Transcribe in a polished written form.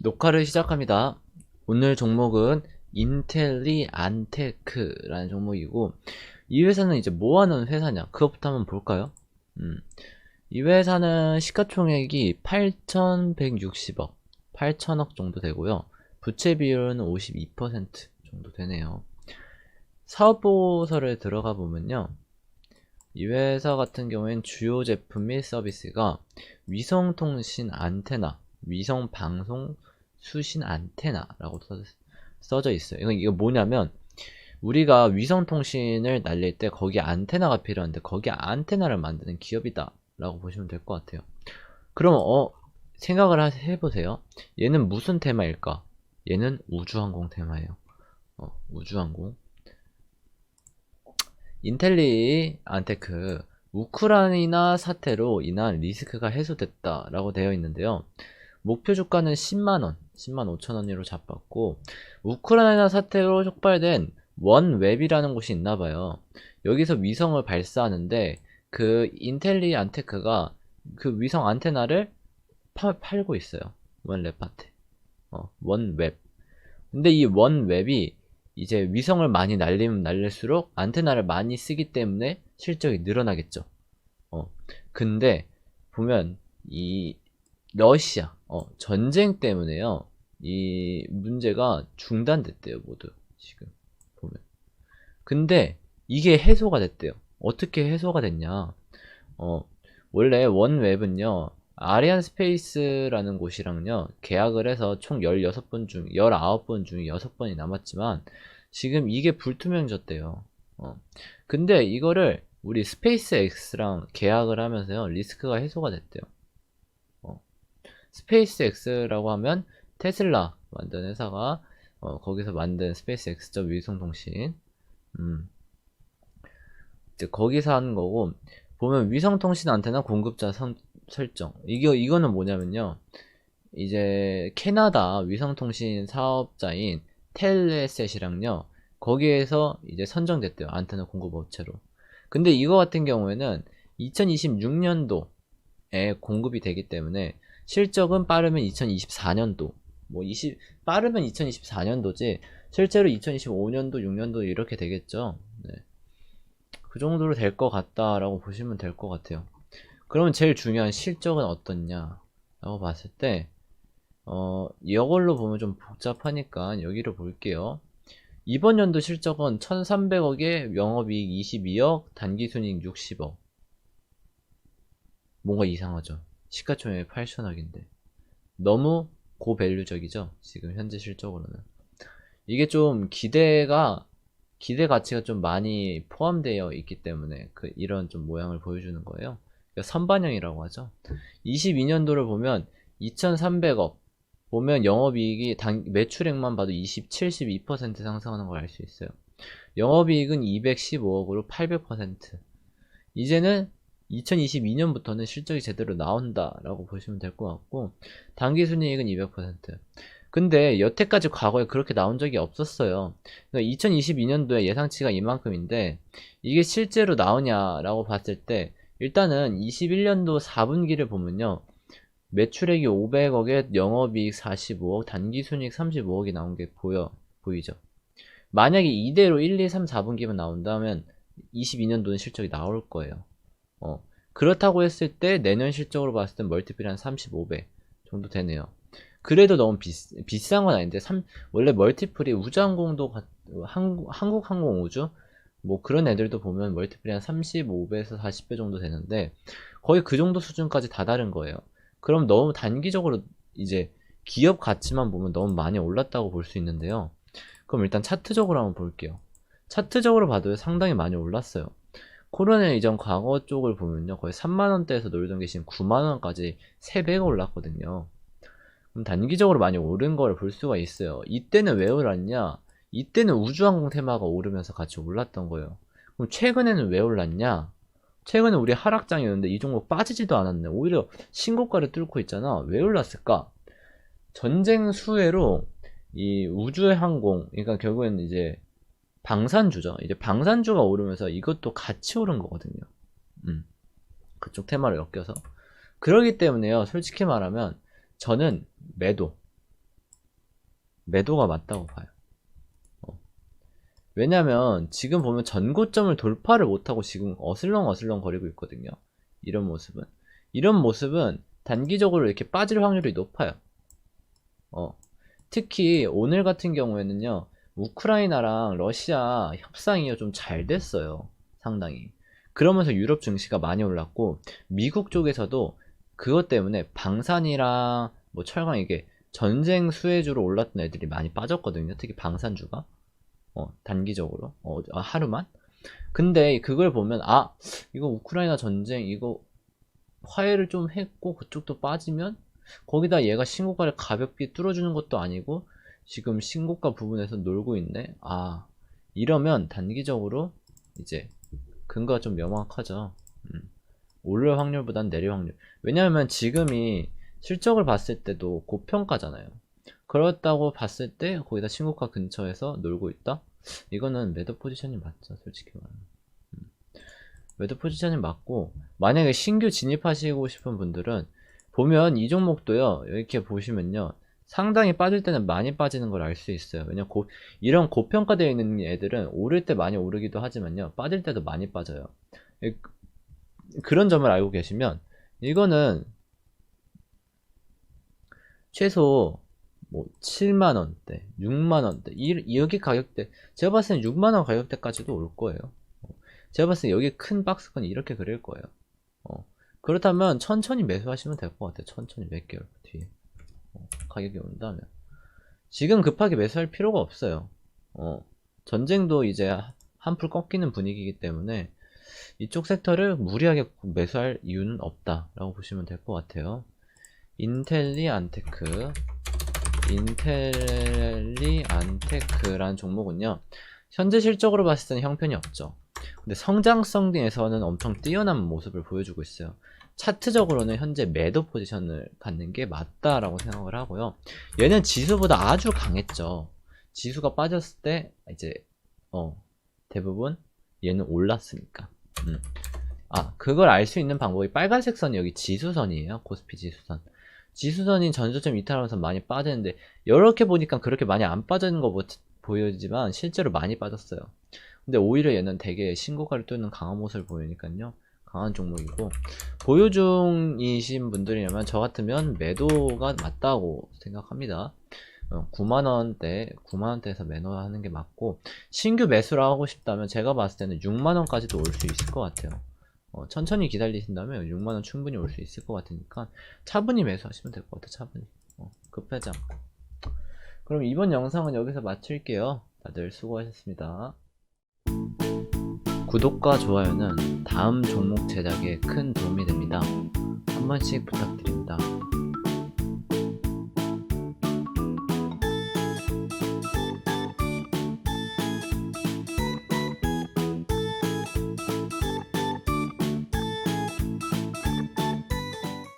녹화를 시작합니다. 오늘 종목은 인텔리 안테크라는 종목이고, 이 회사는 이제 뭐 하는 회사냐? 그것부터 한번 볼까요? 이 회사는 시가총액이 8,160억, 8천억 정도 되고요. 부채 비율은 52% 정도 되네요. 사업보고서를 들어가 보면요. 이 회사 같은 경우엔 주요 제품 및 서비스가 위성통신 안테나, 위성방송 수신 안테나라고 써져 있어요. 이거 뭐냐면 우리가 위성통신을 날릴 때 거기에 안테나가 필요한데 거기에 안테나를 만드는 기업이다 라고 보시면 될 것 같아요. 그럼 생각을 해보세요. 얘는 무슨 테마일까? 얘는 우주항공 테마예요. 우주항공. 인텔리 안테크 우크라이나 사태로 인한 리스크가 해소됐다라고 되어 있는데요. 목표 주가는 10만원, 10만 5천원으로 잡았고, 우크라이나 사태로 촉발된 원웹이라는 곳이 있나봐요. 여기서 위성을 발사하는데 그 인텔리 안테크가 그 위성 안테나를 팔고 있어요. 원랩한테. 원웹. 근데 이 원웹이 이제 위성을 많이 날리면 날릴수록 안테나를 많이 쓰기 때문에 실적이 늘어나겠죠. 근데 보면 이 러시아 전쟁 때문에요. 이 문제가 중단됐대요, 모두. 지금 보면. 근데 이게 해소가 됐대요. 어떻게 해소가 됐냐? 어, 원래 원웹은요, 아리안 스페이스라는 곳이랑요, 계약을 해서 총 16번 중, 19번 중에 6번이 남았지만, 지금 이게 불투명해졌대요. 근데 이거를 우리 스페이스 X랑 계약을 하면서요, 리스크가 해소가 됐대요. 스페이스 X라고 하면 테슬라 만든 회사가, 거기서 만든 스페이스 X 위성통신. 이제 거기서 하는 거고, 보면 위성통신 안테나 공급자 설정. 이거는 뭐냐면요. 이제 캐나다 위성통신 사업자인 텔레셋이랑요. 거기에서 이제 선정됐대요. 안테나 공급 업체로. 근데 이거 같은 경우에는 2026년도에 공급이 되기 때문에 실적은 빠르면 2024년도. 빠르면 2024년도지 실제로 2025년도, 6년도 이렇게 되겠죠. 네. 그 정도로 될 것 같다라고 보시면 될 것 같아요. 그러면 제일 중요한 실적은 어떻냐 라고 봤을 때 이걸로 보면 좀 복잡하니까 여기로 볼게요. 이번 연도 실적은 1300억에 영업이익 22억, 단기순이익 60억. 뭔가 이상하죠. 시가총액 8천억인데 너무 고밸류적이죠. 지금 현재 실적으로는. 이게 좀 기대 가치가 좀 많이 포함되어 있기 때문에 이런 좀 모양을 보여주는 거예요. 그러니까 선반영이라고 하죠. 22년도를 보면 2300억 보면 영업이익이 매출액만 봐도 72% 상승하는 걸 알 수 있어요. 영업이익은 215억으로 800%. 이제는 2022년부터는 실적이 제대로 나온다라고 보시면 될 것 같고, 당기순이익은 200%. 근데 여태까지 과거에 그렇게 나온 적이 없었어요. 그러니까 2022년도에 예상치가 이만큼인데 이게 실제로 나오냐라고 봤을 때 일단은 21년도 4분기를 보면요. 매출액이 500억에 영업이익 45억, 단기순이익 35억이 나온 게 보이죠. 만약에 이대로 1, 2, 3, 4분기만 나온다면 22년도는 실적이 나올 거예요. 그렇다고 했을 때 내년 실적으로 봤을 땐 멀티플이 한 35배 정도 되네요. 그래도 너무 비싼 건 아닌데 원래 멀티플이 우주항공도 한국항공우주 뭐 그런 애들도 보면 멀티플이 한 35배에서 40배 정도 되는데 거의 그 정도 수준까지 다다른 거예요. 그럼 너무 단기적으로 이제 기업 가치만 보면 너무 많이 올랐다고 볼 수 있는데요. 그럼 일단 차트적으로 한번 볼게요. 차트적으로 봐도 상당히 많이 올랐어요. 코로나 이전 과거 쪽을 보면요. 거의 3만원대에서 놀던 게 지금 9만원까지 3배가 올랐거든요. 그럼 단기적으로 많이 오른 거를 볼 수가 있어요. 이때는 왜 올랐냐? 이때는 우주항공 테마가 오르면서 같이 올랐던 거예요. 그럼 최근에는 왜 올랐냐? 최근에 우리 하락장이었는데 이 종목 빠지지도 않았네. 오히려 신고가를 뚫고 있잖아. 왜 올랐을까? 전쟁 수혜로 이 우주의 항공, 그러니까 결국에는 이제 방산주죠. 이제 방산주가 오르면서 이것도 같이 오른 거거든요. 그쪽 테마를 엮여서. 그러기 때문에요. 솔직히 말하면 저는 매도. 매도가 맞다고 봐요. 왜냐면 지금 보면 전고점을 돌파를 못하고 지금 어슬렁어슬렁 거리고 있거든요. 이런 모습은 단기적으로 이렇게 빠질 확률이 높아요. 특히 오늘 같은 경우에는요, 우크라이나랑 러시아 협상이 좀 잘 됐어요. 상당히. 그러면서 유럽 증시가 많이 올랐고, 미국 쪽에서도 그것 때문에 방산이랑 뭐 철강, 이게 전쟁 수혜주로 올랐던 애들이 많이 빠졌거든요. 특히 방산주가. 단기적으로. 하루만. 근데 그걸 보면, 이거 우크라이나 전쟁, 이거 화해를 좀 했고, 그쪽도 빠지면, 거기다 얘가 신고가를 가볍게 뚫어주는 것도 아니고, 지금 신고가 부분에서 놀고 있네. 이러면 단기적으로 이제 근거가 좀 명확하죠. 오를 확률보단 내릴 확률. 왜냐하면 지금이 실적을 봤을 때도 고평가잖아요. 그렇다고 봤을 때 거기다 신고가 근처에서 놀고 있다? 이거는 매도 포지션이 맞죠, 솔직히 말하면. 매도 포지션이 맞고, 만약에 신규 진입하시고 싶은 분들은 보면 이 종목도요, 이렇게 보시면요, 상당히 빠질 때는 많이 빠지는 걸 알 수 있어요. 왜냐면 이런 고평가되어 있는 애들은 오를 때 많이 오르기도 하지만요, 빠질 때도 많이 빠져요. 그런 점을 알고 계시면 이거는 최소 뭐 7만원대, 6만원대, 여기 가격대, 제가 봤을 땐 6만원 가격대까지도 올 거예요. 제가 봤을 때 여기 큰 박스권 이렇게 그릴 거예요. 그렇다면 천천히 매수하시면 될 것 같아요. 천천히 몇 개월 뒤에 가격이 온다면 지금 급하게 매수할 필요가 없어요. 전쟁도 이제 한풀 꺾이는 분위기이기 때문에 이쪽 섹터를 무리하게 매수할 이유는 없다라고 보시면 될 것 같아요. 인텔리안테크라는 종목은요, 현재 실적으로 봤을 때는 형편이 없죠. 근데 성장성에서는 엄청 뛰어난 모습을 보여주고 있어요. 차트적으로는 현재 매도 포지션을 갖는 게 맞다라고 생각을 하고요. 얘는 지수보다 아주 강했죠. 지수가 빠졌을 때 이제 대부분 얘는 올랐으니까. 그걸 알 수 있는 방법이 빨간색 선이 여기 지수선이에요. 코스피 지수선. 지수선이 전저점 이탈하면서 많이 빠지는데, 이렇게 보니까 그렇게 많이 안 빠지는 거 보여지만 실제로 많이 빠졌어요. 근데 오히려 얘는 되게 신고가를 뚫는 강한 모습을 보이니까요, 강한 종목이고, 보유 중이신 분들이라면 저 같으면 매도가 맞다고 생각합니다. 9만원대에서 매도하는 게 맞고, 신규 매수를 하고 싶다면 제가 봤을 때는 6만원까지도 올 수 있을 것 같아요. 천천히 기다리신다면 6만원 충분히 올 수 있을 것 같으니까 차분히 매수하시면 될 것 같아요. 차분히. 급하지 않고. 그럼 이번 영상은 여기서 마칠게요. 다들 수고하셨습니다. 구독과 좋아요는 다음 종목 제작에 큰 도움이 됩니다. 한 번씩 부탁드립니다.